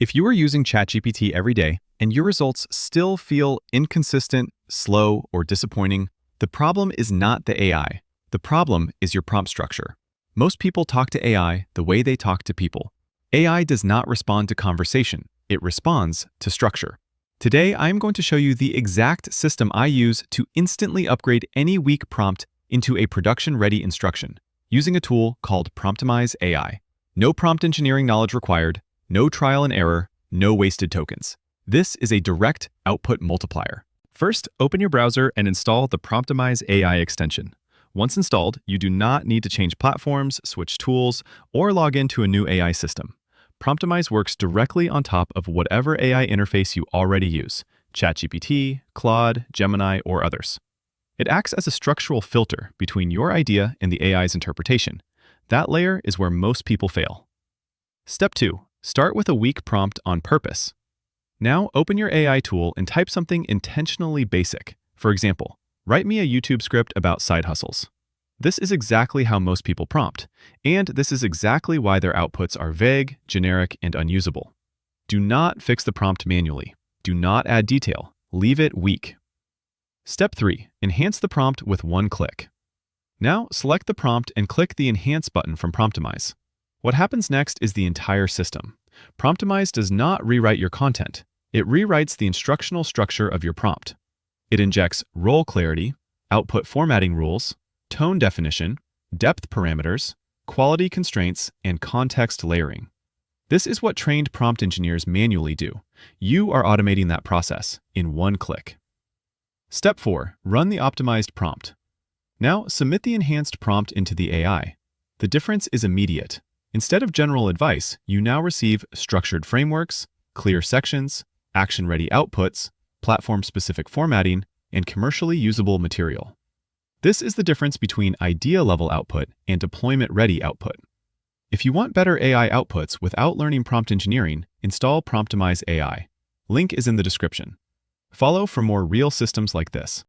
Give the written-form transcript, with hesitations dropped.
If you are using ChatGPT every day and your results still feel inconsistent, slow, or disappointing, the problem is not the AI. The problem is your prompt structure. Most people talk to AI the way they talk to people. AI does not respond to conversation. It responds to structure. Today, I am going to show you the exact system I use to instantly upgrade any weak prompt into a production-ready instruction using a tool called Promptimize AI. No prompt engineering knowledge required, no trial and error, no wasted tokens. This is a direct output multiplier. First, open your browser and install the Promptimize AI extension. Once installed, you do not need to change platforms, switch tools, or log into a new AI system. Promptimize works directly on top of whatever AI interface you already use, ChatGPT, Claude, Gemini, or others. It acts as a structural filter between your idea and the AI's interpretation. That layer is where most people fail. Step 2. Start with a weak prompt on purpose. Now open your AI tool and type something intentionally basic. For example, write me a YouTube script about side hustles. This is exactly how most people prompt, and this is exactly why their outputs are vague, generic, and unusable. Do not fix the prompt manually. Do not add detail. Leave it weak. Step 3. Enhance the prompt with one click. Now select the prompt and click the Enhance button from Promptimize. What happens next is the entire system. Promptimize does not rewrite your content. It rewrites the instructional structure of your prompt. It injects role clarity, output formatting rules, tone definition, depth parameters, quality constraints, and context layering. This is what trained prompt engineers manually do. You are automating that process in one click. Step 4. Run the optimized prompt. Now submit the enhanced prompt into the AI. The difference is immediate. Instead of general advice, you now receive structured frameworks, clear sections, action-ready outputs, platform-specific formatting, and commercially usable material. This is the difference between idea-level output and deployment-ready output. If you want better AI outputs without learning prompt engineering, install Promptimize AI. Link is in the description. Follow for more real systems like this.